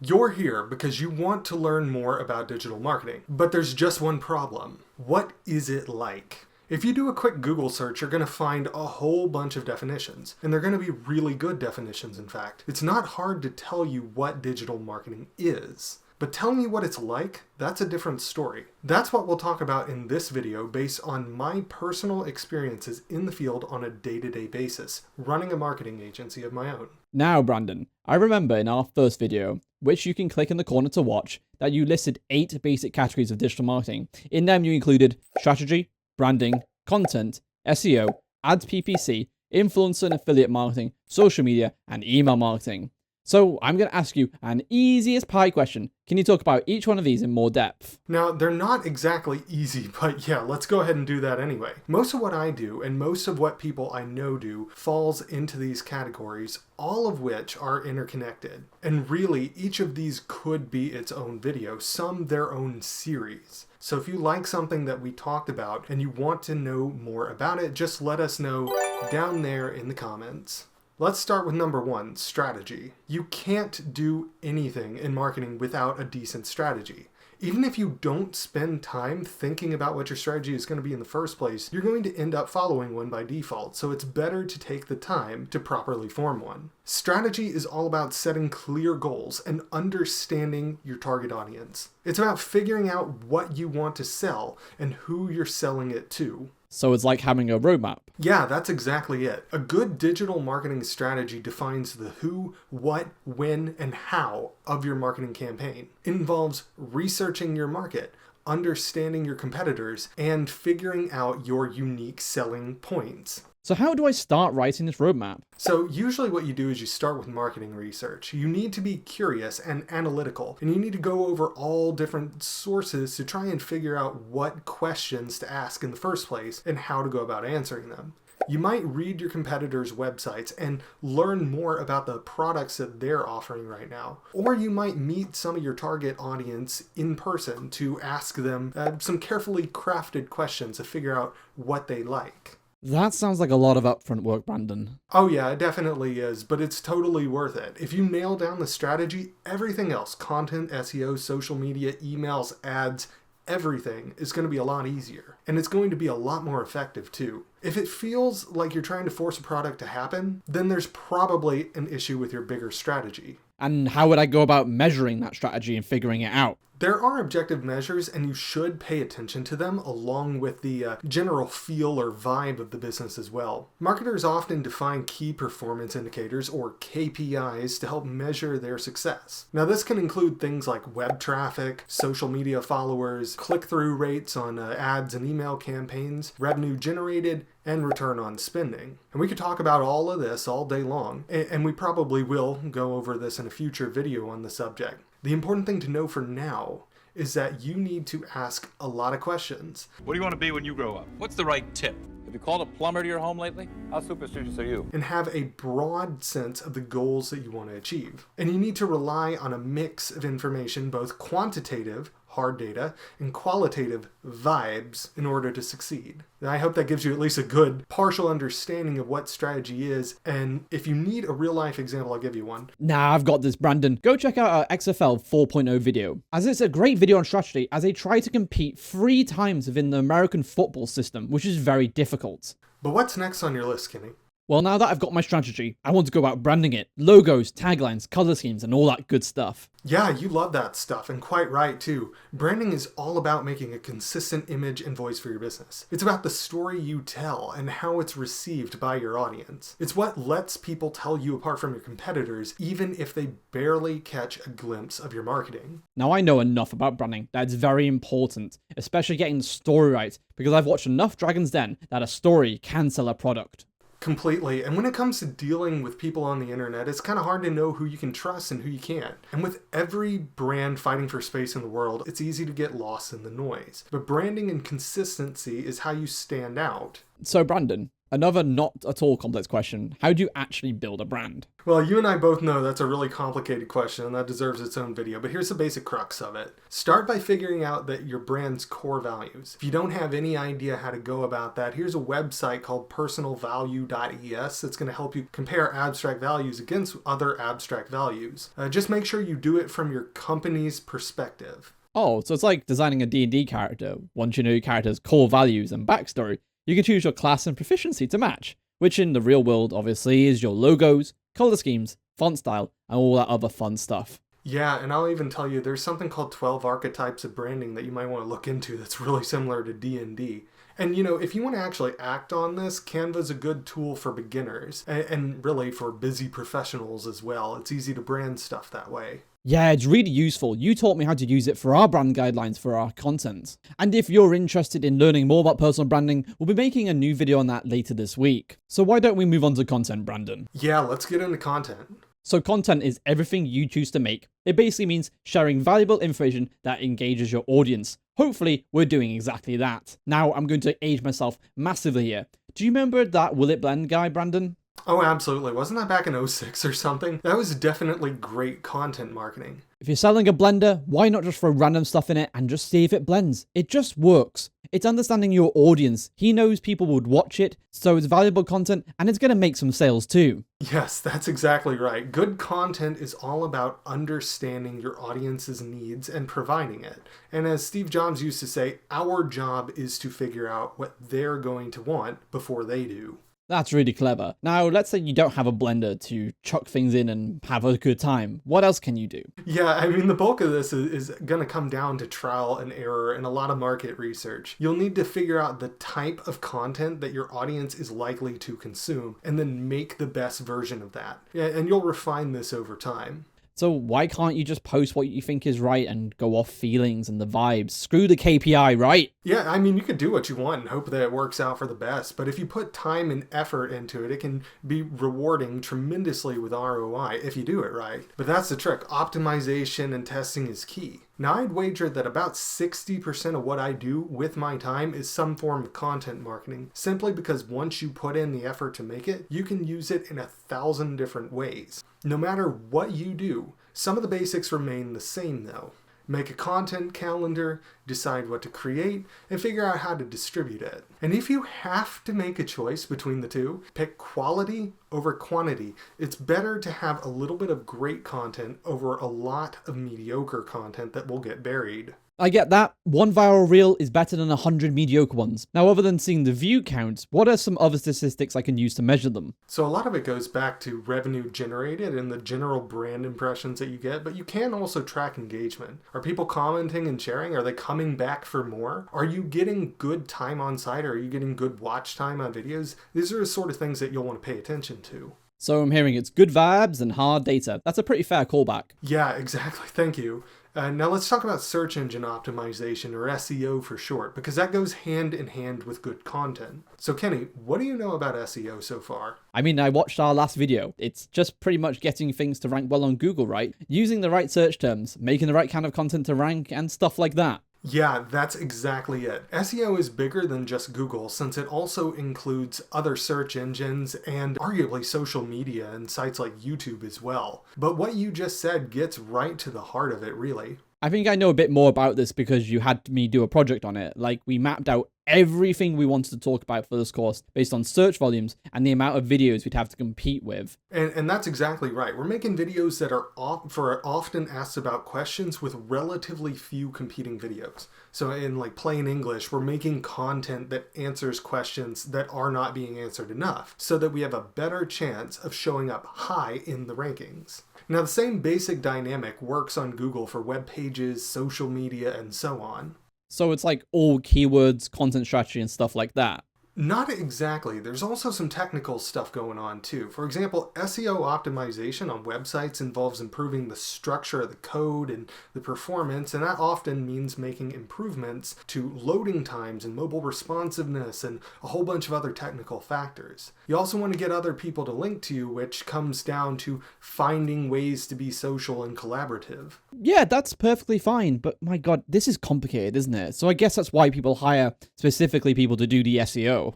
You're here because you want to learn more about digital marketing, but there's just one problem. What is it like? If you do a quick Google search, you're going to find a whole bunch of definitions, and they're going to be really good definitions, in fact. It's not hard to tell you what digital marketing is. But telling you what it's like, that's a different story. That's what we'll talk about in this video based on my personal experiences in the field on a day-to-day basis, running a marketing agency of my own. Now, Brandon, I remember in our first video, which you can click in the corner to watch, that you listed 8 basic categories of digital marketing. In them, you included strategy, branding, content, SEO, ads PPC, influencer and affiliate marketing, social media, and email marketing. So I'm going to ask you an easiest pie question. Can you talk about each one of these in more depth? Now, they're not exactly easy, but yeah, let's go ahead and do that anyway. Most of what I do and most of what people I know do falls into these categories, all of which are interconnected. And really, each of these could be its own video, some their own series. So if you like something that we talked about and you want to know more about it, just let us know down there in the comments. Let's start with number 1, strategy. You can't do anything in marketing without a decent strategy. Even if you don't spend time thinking about what your strategy is going to be in the first place, you're going to end up following one by default, so it's better to take the time to properly form one. Strategy is all about setting clear goals and understanding your target audience. It's about figuring out what you want to sell and who you're selling it to. So it's like having a roadmap. Yeah, that's exactly it. A good digital marketing strategy defines the who, what, when, and how of your marketing campaign. It involves researching your market, understanding your competitors, and figuring out your unique selling points. So how do I start writing this roadmap? So usually what you do is you start with marketing research. You need to be curious and analytical, and you need to go over all different sources to try and figure out what questions to ask in the first place and how to go about answering them. You might read your competitors' websites and learn more about the products that they're offering right now. Or you might meet some of your target audience in person to ask them some carefully crafted questions to figure out what they like. That sounds like a lot of upfront work, Brandon. Oh yeah, it definitely is, but it's totally worth it. If you nail down the strategy, everything else, content, SEO, social media, emails, ads, everything is going to be a lot easier. And it's going to be a lot more effective too. If it feels like you're trying to force a product to happen, then there's probably an issue with your bigger strategy. And how would I go about measuring that strategy and figuring it out? There are objective measures, and you should pay attention to them along with the general feel or vibe of the business as well. Marketers often define key performance indicators, or KPIs, to help measure their success. Now, this can include things like web traffic, social media followers, click-through rates on ads and email campaigns, revenue generated, and return on spending. And we could talk about all of this all day long, and we probably will go over this in a future video on the subject. The important thing to know for now is that you need to ask a lot of questions. What do you want to be when you grow up? What's the right tip? Have you called a plumber to your home lately? How superstitious are you? And have a broad sense of the goals that you want to achieve. And you need to rely on a mix of information, both quantitative, hard data, and qualitative vibes in order to succeed. Now, I hope that gives you at least a good partial understanding of what strategy is, and if you need a real-life example, I'll give you one. Nah, I've got this, Brandon. Go check out our XFL 4.0 video, as it's a great video on strategy as they try to compete 3 times within the American football system, which is very difficult. But what's next on your list, Kenny? Well, now that I've got my strategy, I want to go about branding it. Logos, taglines, color schemes, and all that good stuff. Yeah, you love that stuff, and quite right too. Branding is all about making a consistent image and voice for your business. It's about the story you tell and how it's received by your audience. It's what lets people tell you apart from your competitors, even if they barely catch a glimpse of your marketing. Now, I know enough about branding that it's very important, especially getting the story right, because I've watched enough Dragon's Den that a story can sell a product. Completely. And when it comes to dealing with people on the internet, it's kind of hard to know who you can trust and who you can't. And with every brand fighting for space in the world, it's easy to get lost in the noise. But branding and consistency is how you stand out. So, Brandon, Another not at all complex question. How do you actually build a brand? Well, you and I both know that's a really complicated question and that deserves its own video, but here's the basic crux of it. Start by figuring out that your brand's core values. If you don't have any idea how to go about that, here's a website called personalvalue.es that's going to help you compare abstract values against other abstract values. Just make sure you do it from your company's perspective. Oh, so it's like designing a D&D character. Once you know your character's core values and backstory, you can choose your class and proficiency to match, which in the real world obviously is your logos, color schemes, font style, and all that other fun stuff. Yeah, and I'll even tell you there's something called 12 archetypes of branding that you might want to look into that's really similar to D&D. And if you want to actually act on this, Canva's a good tool for beginners and really for busy professionals as well. It's easy to brand stuff that way. Yeah, it's really useful. You taught me how to use it for our brand guidelines for our content. And if you're interested in learning more about personal branding, we'll be making a new video on that later this week. So why don't we move on to content, Brandon? Yeah, let's get into content. So content is everything you choose to make. It basically means sharing valuable information that engages your audience. Hopefully, we're doing exactly that. Now, I'm going to age myself massively here. Do you remember that Will It Blend guy, Brandon? Oh, absolutely. Wasn't that back in '06 or something? That was definitely great content marketing. If you're selling a blender, why not just throw random stuff in it and just see if it blends? It just works. It's understanding your audience. He knows people would watch it, so it's valuable content, and it's going to make some sales too. Yes, that's exactly right. Good content is all about understanding your audience's needs and providing it. And as Steve Jobs used to say, our job is to figure out what they're going to want before they do. That's really clever. Now, let's say you don't have a blender to chuck things in and have a good time. What else can you do? Yeah, I mean, the bulk of this is going to come down to trial and error and a lot of market research. You'll need to figure out the type of content that your audience is likely to consume and then make the best version of that. Yeah, and you'll refine this over time. So why can't you just post what you think is right and go off feelings and the vibes? Screw the KPI, right? Yeah, I mean, you could do what you want and hope that it works out for the best, but if you put time and effort into it, it can be rewarding tremendously with ROI if you do it right. But that's the trick. Optimization and testing is key. Now, I'd wager that about 60% of what I do with my time is some form of content marketing, simply because once you put in the effort to make it, you can use it in 1,000 different ways. No matter what you do, some of the basics remain the same though. Make a content calendar, decide what to create, and figure out how to distribute it. And if you have to make a choice between the two, pick quality over quantity. It's better to have a little bit of great content over a lot of mediocre content that will get buried. I get that. One viral reel is better than 100 mediocre ones. Now, other than seeing the view counts, what are some other statistics I can use to measure them? So a lot of it goes back to revenue generated and the general brand impressions that you get, but you can also track engagement. Are people commenting and sharing? Are they coming back for more? Are you getting good time on site? Or are you getting good watch time on videos? These are the sort of things that you'll want to pay attention to. So I'm hearing it's good vibes and hard data. That's a pretty fair callback. Yeah, exactly. Thank you. Now let's talk about search engine optimization, or SEO for short, because that goes hand in hand with good content. So Kenny, what do you know about SEO so far? I mean, I watched our last video. It's just pretty much getting things to rank well on Google, right? Using the right search terms, making the right kind of content to rank, and stuff like that. Yeah, that's exactly it. SEO is bigger than just Google, since it also includes other search engines and arguably social media and sites like YouTube as well. But what you just said gets right to the heart of it, really. I think I know a bit more about this because you had me do a project on it. Like, we mapped out everything we wanted to talk about for this course based on search volumes and the amount of videos we'd have to compete with. And that's exactly right. We're making videos that are for often asked about questions with relatively few competing videos. So in like plain English, we're making content that answers questions that are not being answered enough so that we have a better chance of showing up high in the rankings. Now, the same basic dynamic works on Google for web pages, social media, and so on. So it's like all keywords, content strategy, and stuff like that. Not exactly. There's also some technical stuff going on too. For example, SEO optimization on websites involves improving the structure of the code and the performance, and that often means making improvements to loading times and mobile responsiveness and a whole bunch of other technical factors. You also want to get other people to link to you, which comes down to finding ways to be social and collaborative. Yeah, that's perfectly fine, but my god, this is complicated, isn't it? So I guess that's why people hire specifically people to do the SEO.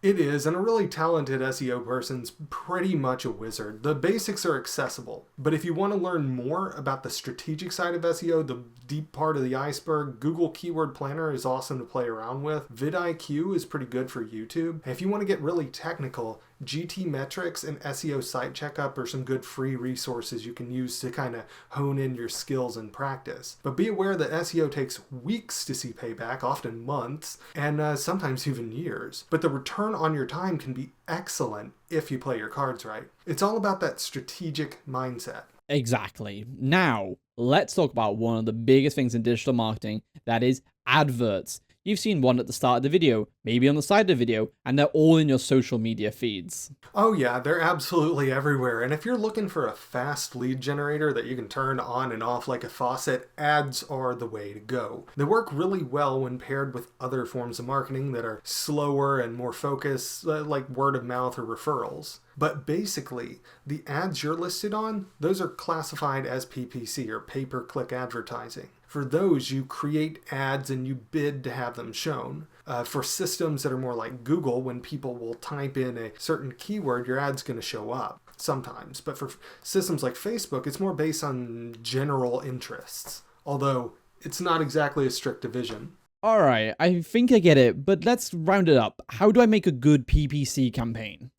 It is, and a really talented SEO person's pretty much a wizard. The basics are accessible, but if you want to learn more about the strategic side of SEO, the deep part of the iceberg, Google Keyword Planner is awesome to play around with. vidIQ is pretty good for YouTube. And if you want to get really technical, GT Metrics and SEO Site Checkup are some good free resources you can use to kind of hone in your skills and practice. But be aware that SEO takes weeks to see payback, often months, and sometimes even years. But the return on your time can be excellent if you play your cards right. It's all about that strategic mindset. Exactly. Now, let's talk about one of the biggest things in digital marketing, that is adverts. You've seen one at the start of the video, maybe on the side of the video, and they're all in your social media feeds. Oh yeah, they're absolutely everywhere. And if you're looking for a fast lead generator that you can turn on and off like a faucet, ads are the way to go. They work really well when paired with other forms of marketing that are slower and more focused, like word of mouth or referrals. But basically, the ads you're listed on, those are classified as PPC or pay-per-click advertising. For those, you create ads and you bid to have them shown. For systems that are more like Google, when people will type in a certain keyword, your ad's going to show up sometimes. But for systems like Facebook, it's more based on general interests, although it's not exactly a strict division. Alright, I think I get it, but let's round it up. How do I make a good PPC campaign?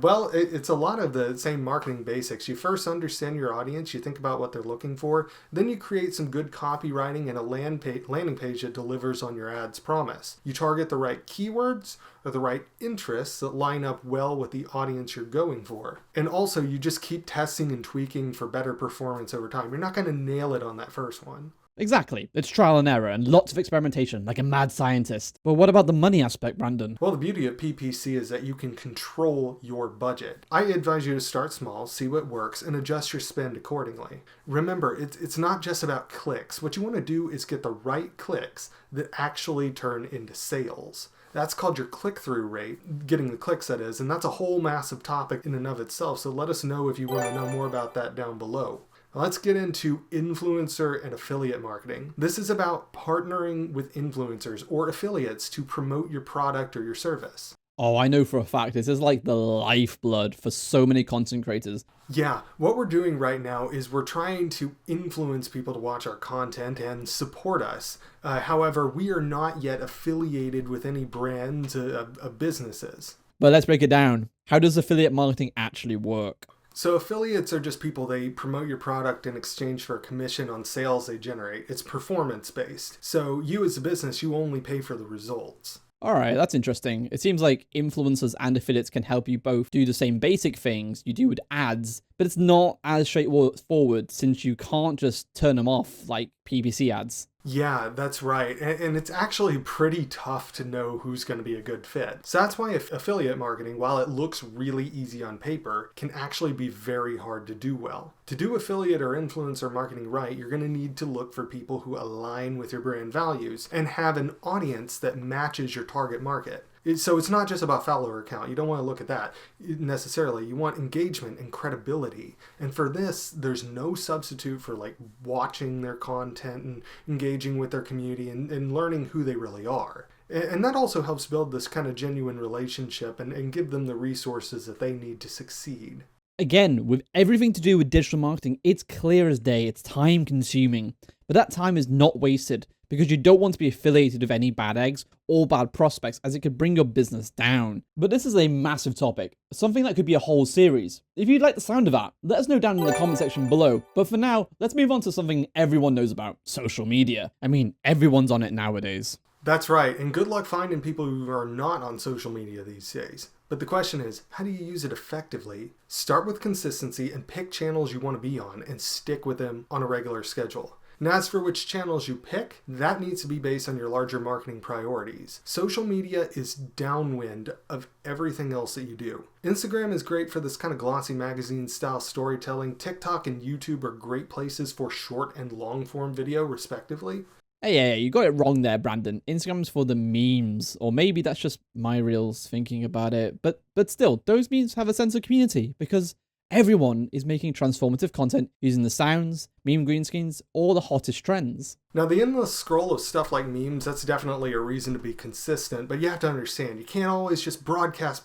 Well, it's a lot of the same marketing basics. You first understand your audience, you think about what they're looking for, then you create some good copywriting and a landing page that delivers on your ad's promise. You target the right keywords or the right interests that line up well with the audience you're going for. And also, you just keep testing and tweaking for better performance over time. You're not going to nail it on that first one. Exactly. It's trial and error and lots of experimentation, like a mad scientist. But what about the money aspect, Brandon? Well, the beauty of PPC is that you can control your budget. I advise you to start small, see what works, and adjust your spend accordingly. Remember, it's not just about clicks. What you want to do is get the right clicks that actually turn into sales. That's called your click-through rate, getting the clicks that is, and that's a whole massive topic in and of itself, so let us know if you want to know more about that down below. Let's get into influencer and affiliate marketing. This is about partnering with influencers or affiliates to promote your product or your service. Oh, I know for a fact this is like the lifeblood for so many content creators. Yeah, what we're doing right now is we're trying to influence people to watch our content and support us. However, we are not yet affiliated with any brands of businesses. But let's break it down. How does affiliate marketing actually work? So affiliates are just people, they promote your product in exchange for a commission on sales they generate. It's performance based. So you as a business, you only pay for the results. Alright, that's interesting. It seems like influencers and affiliates can help you both do the same basic things you do with ads, but it's not as straightforward since you can't just turn them off like PPC ads. Yeah, that's right. And it's actually pretty tough to know who's going to be a good fit. So that's why affiliate marketing, while it looks really easy on paper, can actually be very hard to do well. To do affiliate or influencer marketing right, you're going to need to look for people who align with your brand values and have an audience that matches your target market. So it's not just about follower count. You don't want to look at that necessarily. You want engagement and credibility. And for this, there's no substitute for like watching their content and engaging with their community and learning who they really are. And that also helps build this kind of genuine relationship and give them the resources that they need to succeed. Again, with everything to do with digital marketing, it's clear as day, it's time consuming. But that time is not wasted because you don't want to be affiliated with any bad eggs or bad prospects as it could bring your business down. But this is a massive topic, something that could be a whole series. If you'd like the sound of that, let us know down in the comment section below. But for now, let's move on to something everyone knows about, social media. I mean, everyone's on it nowadays. That's right, and good luck finding people who are not on social media these days. But the question is, how do you use it effectively? Start with consistency and pick channels you want to be on and stick with them on a regular schedule. And as for which channels you pick, that needs to be based on your larger marketing priorities. Social media is downwind of everything else that you do. Instagram is great for this kind of glossy magazine style storytelling. TikTok and YouTube are great places for short and long form video respectively. Hey, you got it wrong there, Brandon. Instagram's for the memes, or maybe that's just my reels thinking about it. But still, those memes have a sense of community because Everyone is making transformative content using the sounds, meme green screens, or the hottest trends. Now, the endless scroll of stuff like memes, that's definitely a reason to be consistent, but you have to understand, you can't always just broadcast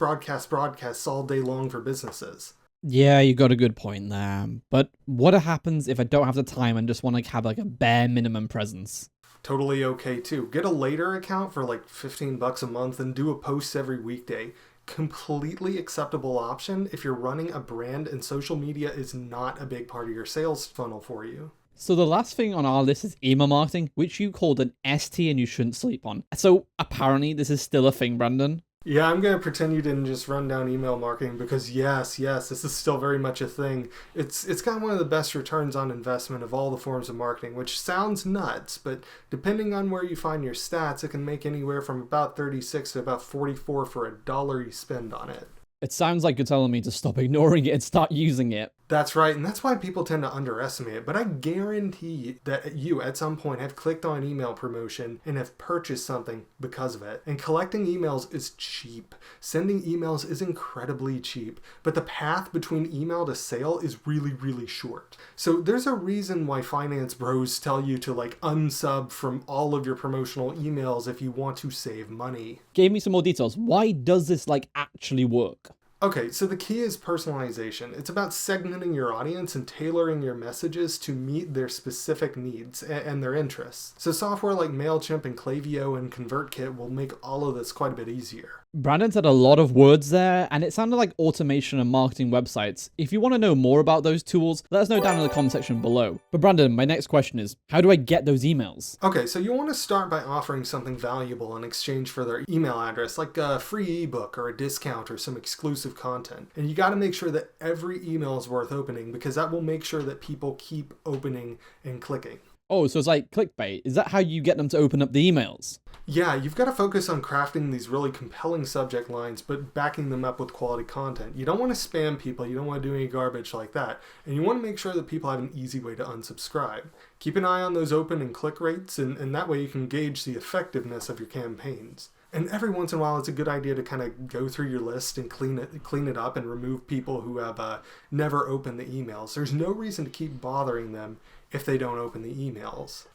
all day long for businesses. Yeah, you got a good point there. But what happens if I don't have the time and just want to have like a bare minimum presence? Totally okay too. Get a later account for like $15 a month and do a post every weekday. Completely acceptable option if you're running a brand and social media is not a big part of your sales funnel for you. So the last thing on our list is email marketing, which you called an ST and you shouldn't sleep on. So apparently this is still a thing, Brandon. Yeah, I'm going to pretend you didn't just run down email marketing because yes, this is still very much a thing. It's got one of the best returns on investment of all the forms of marketing, which sounds nuts, but depending on where you find your stats, it can make anywhere from about 36 to about 44 for a dollar you spend on it. It sounds like you're telling me to stop ignoring it and start using it. That's right, and that's why people tend to underestimate it, but I guarantee that you at some point have clicked on email promotion and have purchased something because of it. And collecting emails is cheap. Sending emails is incredibly cheap, but the path between email to sale is really, really short. So there's a reason why finance bros tell you to like unsub from all of your promotional emails if you want to save money. Give me some more details. Why does this like actually work? Okay, so the key is personalization. It's about segmenting your audience and tailoring your messages to meet their specific needs and their interests. So software like MailChimp and Klaviyo and ConvertKit will make all of this quite a bit easier. Brandon said a lot of words there, and it sounded like automation and marketing websites. If you want to know more about those tools, let us know down in the comment section below. But Brandon, my next question is, how do I get those emails? Okay, so you want to start by offering something valuable in exchange for their email address, like a free ebook or a discount or some exclusive content. And you got to make sure that every email is worth opening because that will make sure that people keep opening and clicking. Oh, so it's like clickbait. Is that how you get them to open up the emails? Yeah, you've got to focus on crafting these really compelling subject lines, but backing them up with quality content. You don't want to spam people, you don't want to do any garbage like that, and you want to make sure that people have an easy way to unsubscribe. Keep an eye on those open and click rates, and that way you can gauge the effectiveness of your campaigns. And every once in a while, it's a good idea to kind of go through your list and clean it up and remove people who have never opened the emails. There's no reason to keep bothering them if they don't open the emails.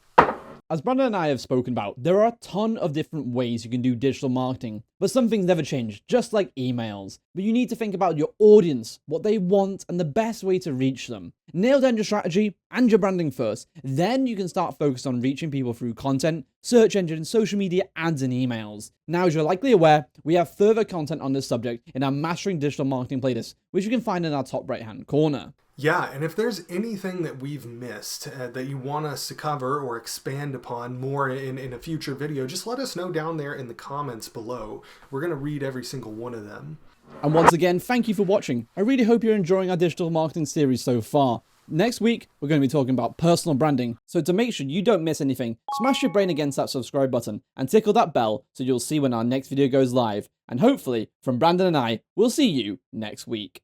As Brandon and I have spoken about, there are a ton of different ways you can do digital marketing, but some things never change, just like emails. But you need to think about your audience, what they want, and the best way to reach them. Nail down your strategy and your branding first, then you can start focusing on reaching people through content, search engines, social media, ads, and emails. Now, as you're likely aware, we have further content on this subject in our Mastering Digital Marketing playlist, which you can find in our top right-hand corner. Yeah, and if there's anything that we've missed that you want us to cover or expand upon more in a future video, just let us know down there in the comments below. We're going to read every single one of them. And once again, thank you for watching. I really hope you're enjoying our digital marketing series so far. Next week, we're going to be talking about personal branding. So to make sure you don't miss anything, smash your brain against that subscribe button and tickle that bell so you'll see when our next video goes live. And hopefully, from Brandon and I, we'll see you next week.